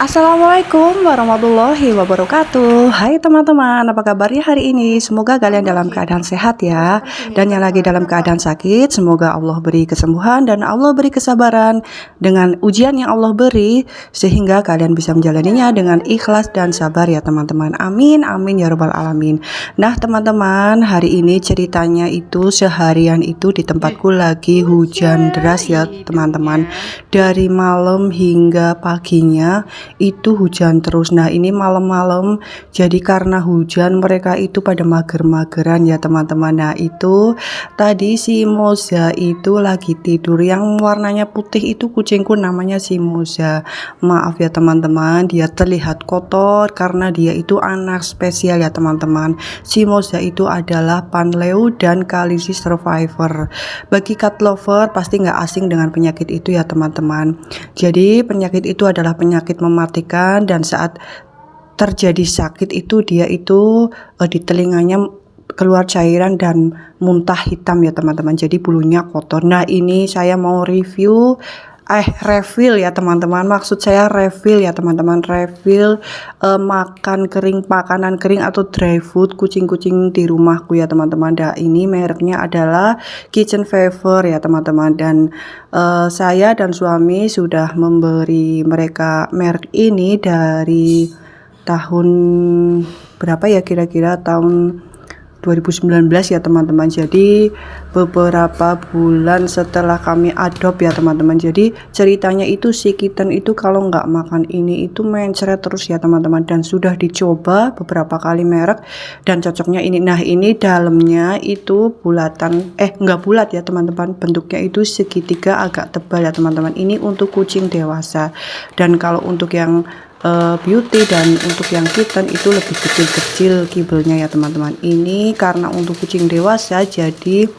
Assalamualaikum warahmatullahi wabarakatuh. Hai teman-teman, apa kabarnya hari ini? Semoga kalian dalam keadaan sehat ya. Dan yang lagi dalam keadaan sakit, semoga Allah beri kesembuhan dan Allah beri kesabaran dengan ujian yang Allah beri, sehingga kalian bisa menjalaninya dengan ikhlas dan sabar ya teman-teman. Amin, amin ya rabbal alamin. Nah teman-teman, hari ini ceritanya itu seharian itu di tempatku lagi hujan deras ya teman-teman. Dari malam hingga paginya itu hujan terus. Nah ini malam-malam, jadi karena hujan mereka itu pada mager-mageran ya teman-teman. Nah itu tadi si Moza itu lagi tidur, yang warnanya putih itu kucingku namanya si Moza. Maaf ya teman-teman, dia terlihat kotor karena dia itu anak spesial ya teman-teman. Si Moza itu adalah Panleu dan Kalisi survivor. Bagi cat lover pasti nggak asing dengan penyakit itu ya teman-teman. Jadi penyakit itu adalah penyakit mematikan, dan saat terjadi sakit itu dia itu di telinganya keluar cairan dan muntah hitam ya teman-teman. Jadi bulunya kotor. Nah ini saya mau refill ya teman-teman, maksud saya refill ya teman-teman, refill makanan kering atau dry food kucing-kucing di rumahku ya teman-teman. Nah ini mereknya adalah Kitchen Favor ya teman-teman, dan saya dan suami sudah memberi mereka merek ini dari tahun berapa ya, kira-kira tahun 2019 ya teman-teman. Jadi beberapa bulan setelah kami adopt ya teman-teman. Jadi ceritanya itu si kitten itu kalau nggak makan ini itu mencret terus ya teman-teman, dan sudah dicoba beberapa kali merek dan cocoknya ini. Nah ini dalamnya itu bulatan, nggak bulat ya teman-teman, bentuknya itu segitiga agak tebal ya teman-teman. Ini untuk kucing dewasa, dan kalau untuk yang beauty dan untuk yang kitten itu lebih kecil-kecil kibelnya ya teman-teman. Ini karena untuk kucing dewasa jadi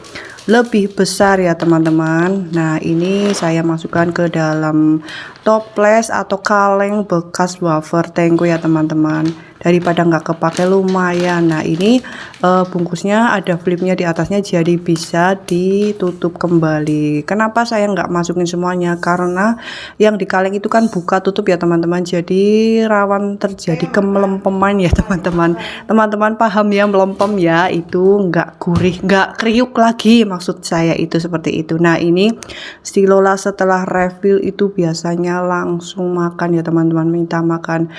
lebih besar ya teman-teman. Nah ini saya masukkan ke dalam toples atau kaleng bekas wafer tengko ya teman-teman, daripada nggak kepake lumayan. Nah ini bungkusnya ada flipnya di atasnya, jadi bisa ditutup kembali. Kenapa saya nggak masukin semuanya? Karena yang di kaleng itu kan buka tutup ya teman-teman, jadi rawan terjadi kemelempeman ya teman-teman. Teman-teman paham ya, melempem ya, itu nggak gurih, nggak kriuk lagi, maksud saya itu seperti itu. Nah ini si Lola setelah refill itu biasanya langsung makan ya teman-teman, minta makan.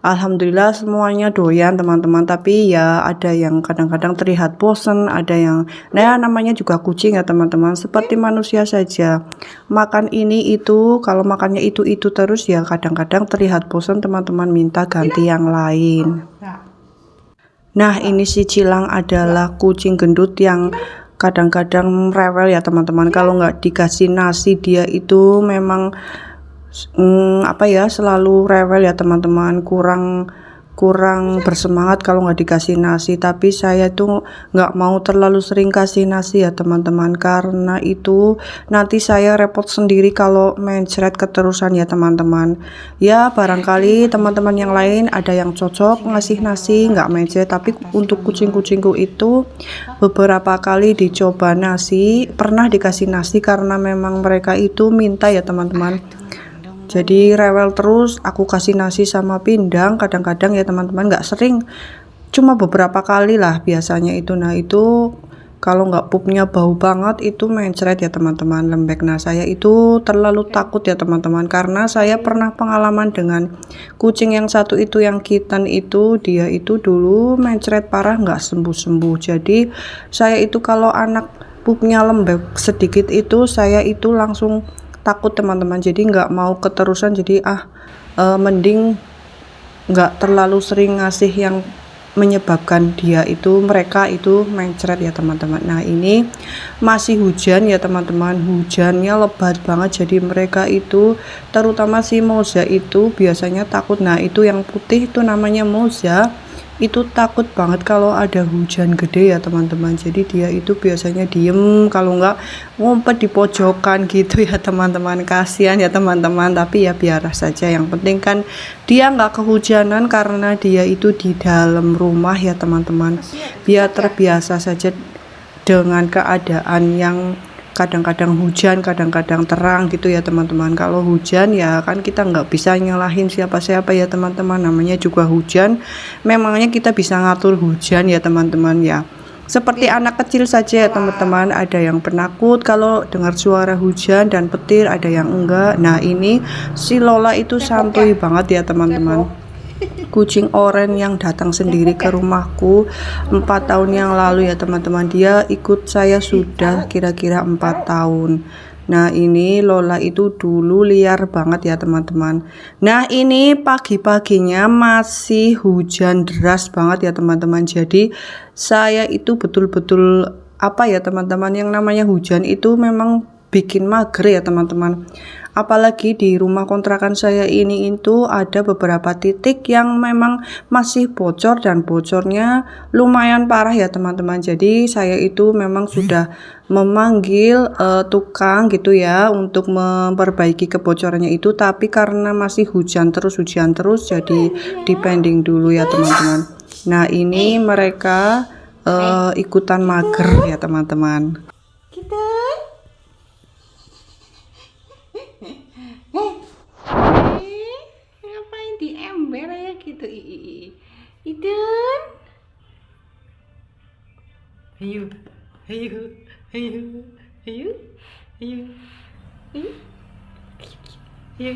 Alhamdulillah semuanya doyan teman-teman, tapi ya ada yang kadang-kadang terlihat bosen, ada yang namanya juga kucing ya teman-teman, seperti manusia saja, makan ini itu, kalau makannya itu terus ya kadang-kadang terlihat bosen teman-teman, minta ganti yang lain. Nah ini si Cilang adalah kucing gendut yang kadang-kadang rewel ya teman-teman. Kalau nggak dikasih nasi dia itu memang selalu rewel ya teman-teman, kurang bersemangat kalau nggak dikasih nasi. Tapi saya itu nggak mau terlalu sering kasih nasi ya teman-teman, karena itu nanti saya repot sendiri kalau mencret keterusan ya teman-teman. Ya barangkali teman-teman yang lain ada yang cocok ngasih nasi nggak mencret, tapi untuk kucing-kucingku itu beberapa kali dicoba nasi, pernah dikasih nasi karena memang mereka itu minta ya teman-teman. Jadi rewel terus, aku kasih nasi sama pindang kadang-kadang ya teman-teman, nggak sering, cuma beberapa kali lah biasanya itu. Nah itu kalau nggak pupnya bau banget itu mencret ya teman-teman, lembek. Nah saya itu terlalu takut ya teman-teman, karena saya pernah pengalaman dengan kucing yang satu itu, yang kitten itu, dia itu dulu mencret parah nggak sembuh-sembuh. Jadi saya itu kalau anak pupnya lembek sedikit itu saya itu langsung takut teman-teman, jadi nggak mau keterusan. Jadi mending nggak terlalu sering ngasih yang menyebabkan mereka itu mencret ya teman-teman. Nah ini masih hujan ya teman-teman, hujannya lebat banget, jadi mereka itu terutama si Moza itu biasanya takut. Nah itu yang putih itu namanya Moza, itu takut banget kalau ada hujan gede ya teman-teman. Jadi dia itu biasanya diem, kalau nggak ngumpet di pojokan gitu ya teman-teman. Kasihan ya teman-teman, tapi ya biar saja, yang penting kan dia nggak kehujanan karena dia itu di dalam rumah ya teman-teman. Biar terbiasa saja dengan keadaan yang kadang-kadang hujan, kadang-kadang terang gitu ya teman-teman. Kalau hujan ya kan kita nggak bisa nyalahin siapa-siapa ya teman-teman, namanya juga hujan, memangnya kita bisa ngatur hujan ya teman-teman ya. Seperti anak kecil saja ya teman-teman, ada yang penakut kalau dengar suara hujan dan petir, ada yang enggak. Nah ini si Lola itu santuy banget ya teman-teman. Kucing oranye yang datang sendiri ke rumahku 4 tahun yang lalu ya teman-teman, dia ikut saya sudah kira-kira 4 tahun. Nah ini Lola itu dulu liar banget ya teman-teman. Nah ini pagi-paginya masih hujan deras banget ya teman-teman, jadi saya itu betul-betul apa ya teman-teman, yang namanya hujan itu memang bikin mager ya teman-teman. Apalagi di rumah kontrakan saya ini itu ada beberapa titik yang memang masih bocor dan bocornya lumayan parah ya teman-teman. Jadi saya itu memang sudah memanggil tukang gitu ya untuk memperbaiki kebocorannya itu, tapi karena masih hujan terus jadi dipending dulu ya teman-teman. Nah ini mereka ikutan mager ya teman-teman. Ngapain di ember ya gitu? Idun, ayo, ayo, ayo, ayo, ayo, ayo, ayo,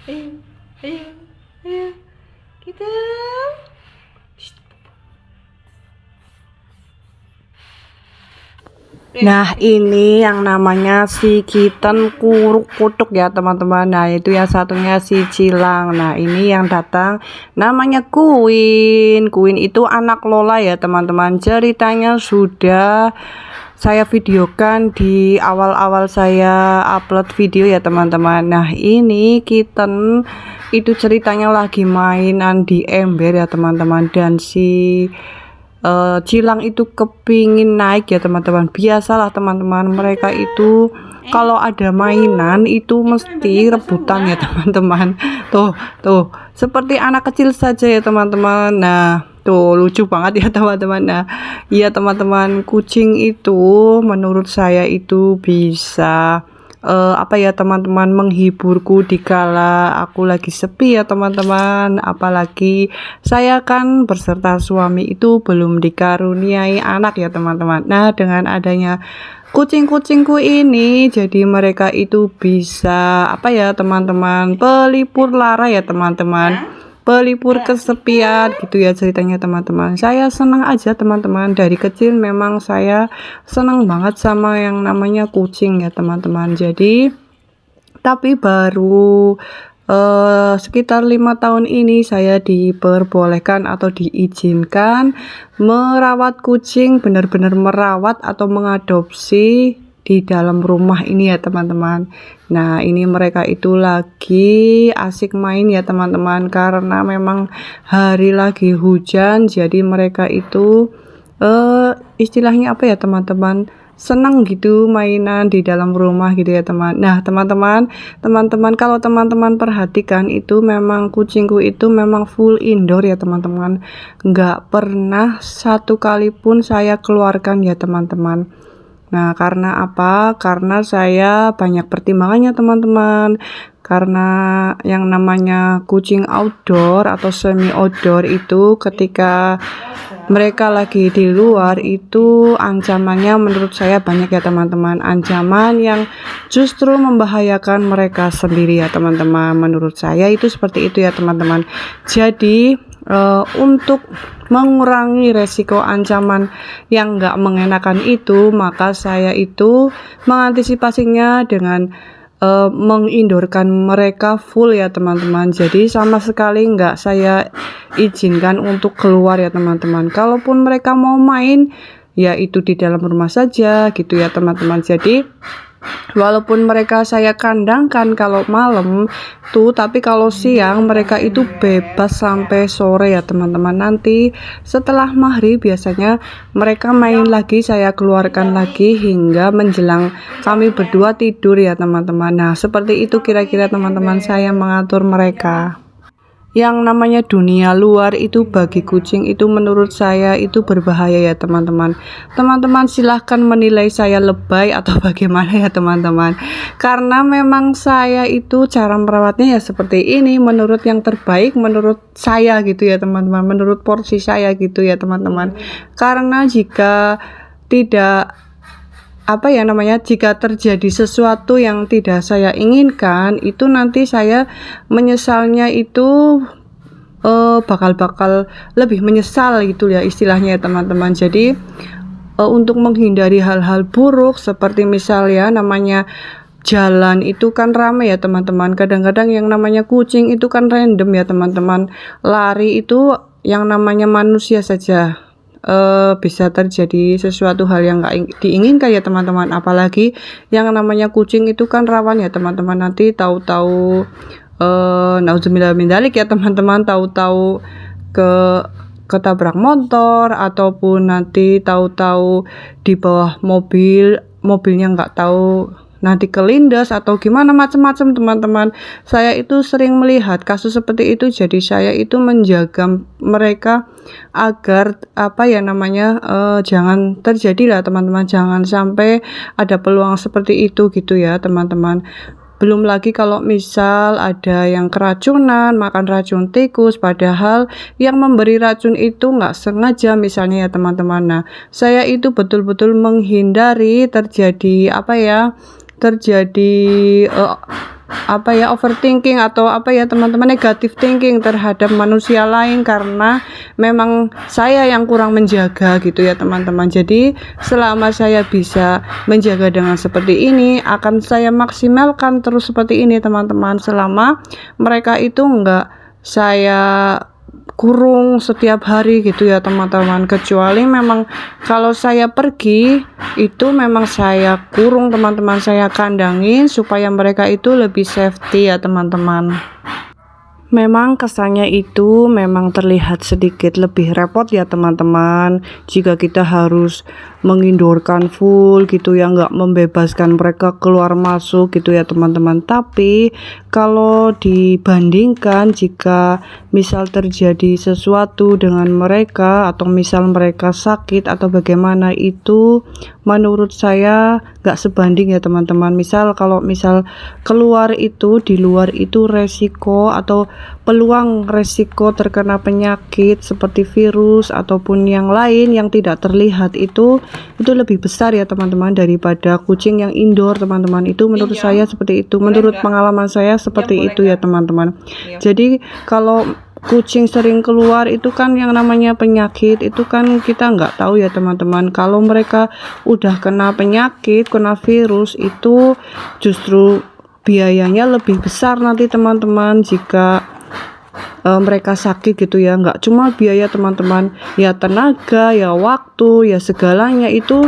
ayo, ayo, ayo, kita. Nah ini yang namanya si kitten kuruk kutuk ya teman-teman. Nah itu yang satunya si Cilang. Nah ini yang datang namanya Queen. Queen itu anak Lola ya teman-teman. Ceritanya sudah saya videokan di awal-awal saya upload video ya teman-teman. Nah ini kitten itu ceritanya lagi mainan di ember ya teman-teman, dan si Cilang itu kepingin naik ya teman-teman. Biasalah teman-teman, mereka itu kalau ada mainan itu mesti rebutan ya teman-teman. Tuh seperti anak kecil saja ya teman-teman. Nah tuh lucu banget ya teman-teman. Nah iya teman-teman, kucing itu menurut saya itu bisa apa ya teman-teman, menghiburku dikala aku lagi sepi ya teman-teman. Apalagi saya kan berserta suami itu belum dikaruniai anak ya teman-teman. Nah dengan adanya kucing-kucingku ini, jadi mereka itu bisa apa ya teman-teman, pelipur lara ya teman-teman, pelipur kesepian gitu ya ceritanya teman-teman. Saya senang aja teman-teman, dari kecil memang saya senang banget sama yang namanya kucing ya teman-teman. Jadi tapi baru sekitar 5 tahun ini saya diperbolehkan atau diizinkan merawat kucing, benar-benar merawat atau mengadopsi di dalam rumah ini ya teman-teman. Nah ini mereka itu lagi asik main ya teman-teman, karena memang hari lagi hujan, jadi mereka itu istilahnya apa ya teman-teman, senang gitu mainan di dalam rumah gitu ya teman. Nah teman-teman kalau teman-teman perhatikan itu memang kucingku itu memang full indoor ya teman-teman, nggak pernah satu kali pun saya keluarkan ya teman-teman. Nah karena apa? Karena saya banyak pertimbangannya teman-teman. Karena yang namanya kucing outdoor atau semi outdoor itu ketika mereka lagi di luar itu ancamannya menurut saya banyak ya teman-teman. Ancaman yang justru membahayakan mereka sendiri ya teman-teman. Menurut saya itu seperti itu ya teman-teman. Jadi untuk mengurangi resiko ancaman yang nggak mengenakan itu, maka saya itu mengantisipasinya dengan mengindorkan mereka full ya teman-teman. Jadi sama sekali nggak saya izinkan untuk keluar ya teman-teman. Kalaupun mereka mau main ya itu di dalam rumah saja gitu ya teman-teman. Jadi walaupun mereka saya kandangkan kalau malam tuh, tapi kalau siang mereka itu bebas sampai sore ya teman-teman. Nanti setelah maghrib biasanya mereka main lagi, saya keluarkan lagi hingga menjelang kami berdua tidur ya teman-teman. Nah seperti itu kira-kira teman-teman saya mengatur mereka. yang namanya dunia luar itu bagi kucing itu menurut saya itu berbahaya ya teman-teman. Teman-teman silahkan menilai saya lebay atau bagaimana ya teman-teman, karena memang saya itu cara merawatnya ya seperti ini, menurut yang terbaik menurut saya gitu ya teman-teman, menurut porsi saya gitu ya teman-teman. Karena jika tidak jika terjadi sesuatu yang tidak saya inginkan, itu nanti saya menyesalnya itu bakal lebih menyesal gitu ya istilahnya ya teman-teman. Jadi untuk menghindari hal-hal buruk seperti misal ya namanya jalan itu kan ramai ya teman-teman, kadang-kadang yang namanya kucing itu kan random ya teman-teman, lari itu yang namanya manusia saja bisa terjadi sesuatu hal yang nggak diinginkan ya teman-teman, apalagi yang namanya kucing itu kan rawan ya teman-teman, nanti tahu-tahu nauzubillah min dzalik ya teman-teman, tahu-tahu ketabrak motor ataupun nanti tahu-tahu di bawah mobilnya nggak tahu nanti kelindas atau gimana macam-macam teman-teman. Saya itu sering melihat kasus seperti itu, jadi saya itu menjaga mereka agar jangan terjadi lah teman-teman, jangan sampai ada peluang seperti itu gitu ya teman-teman. Belum lagi kalau misal ada yang keracunan, makan racun tikus, padahal yang memberi racun itu nggak sengaja misalnya ya teman-teman. Nah, saya itu betul-betul menghindari terjadi overthinking atau teman-teman negatif thinking terhadap manusia lain, karena memang saya yang kurang menjaga gitu ya teman-teman. Jadi selama saya bisa menjaga dengan seperti ini, akan saya maksimalkan terus seperti ini teman-teman, selama mereka itu enggak saya kurung setiap hari gitu ya teman-teman. Kecuali memang kalau saya pergi itu memang saya kurung teman-teman, saya kandangin supaya mereka itu lebih safety ya teman-teman. Memang kesannya itu memang terlihat sedikit lebih repot ya teman-teman, jika kita harus mengindorkan full gitu ya, nggak membebaskan mereka keluar masuk gitu ya teman-teman. Tapi kalau dibandingkan jika misal terjadi sesuatu dengan mereka atau misal mereka sakit atau bagaimana, itu menurut saya nggak sebanding ya teman-teman. Misal kalau keluar itu, di luar itu resiko atau peluang resiko terkena penyakit seperti virus ataupun yang lain yang tidak terlihat itu lebih besar ya teman-teman daripada kucing yang indoor teman-teman. Itu menurut saya seperti itu, menurut pengalaman saya seperti itu ya teman-teman. Jadi kalau kucing sering keluar itu kan yang namanya penyakit itu kan kita nggak tahu ya teman-teman. Kalau mereka udah kena penyakit, kena virus, itu justru biayanya lebih besar nanti teman-teman jika mereka sakit gitu ya. Nggak cuma biaya teman-teman, ya tenaga, ya waktu, ya segalanya itu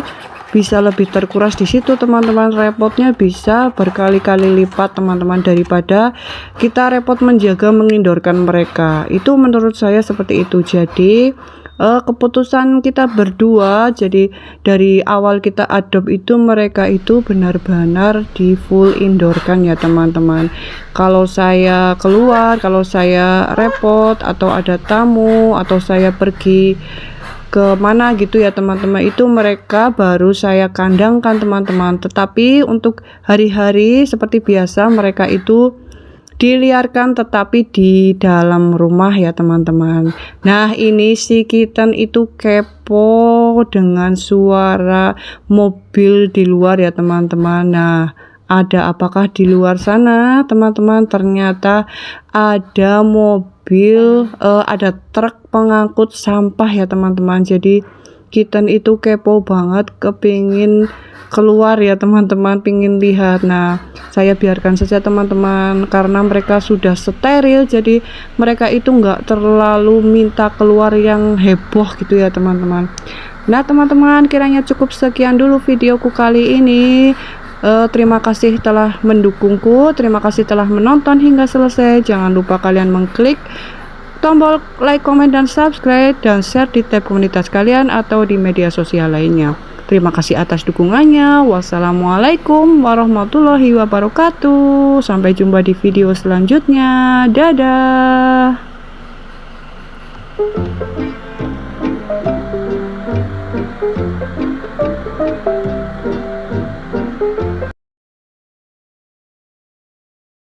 bisa lebih terkuras di situ teman-teman. Repotnya bisa berkali-kali lipat teman-teman daripada kita repot menjaga mengindorkan mereka. Itu menurut saya seperti itu. Jadi keputusan kita berdua, jadi dari awal kita adopt itu mereka itu benar-benar di full indorkan ya teman-teman. Kalau saya keluar, kalau saya repot atau ada tamu atau saya pergi ke mana gitu ya teman-teman, itu mereka baru saya kandangkan teman-teman. Tetapi untuk hari-hari seperti biasa mereka itu diliarkan tetapi di dalam rumah ya teman-teman. Nah, ini si kitten itu kepo dengan suara mobil di luar ya teman-teman. Nah, ada apakah di luar sana teman-teman? Ternyata ada mobil, ada truk pengangkut sampah ya teman-teman. Jadi kitten itu kepo banget, kepingin keluar ya teman-teman, pingin lihat. Nah, saya biarkan saja teman-teman, karena mereka sudah steril, jadi mereka itu nggak terlalu minta keluar yang heboh gitu ya teman-teman. Nah teman-teman, kiranya cukup sekian dulu videoku kali ini. Terima kasih telah mendukungku, terima kasih telah menonton hingga selesai. Jangan lupa kalian mengklik tombol like, comment, dan subscribe, dan share di tab komunitas kalian atau di media sosial lainnya. Terima kasih atas dukungannya. Wassalamualaikum warahmatullahi wabarakatuh. Sampai jumpa di video selanjutnya. Dadah.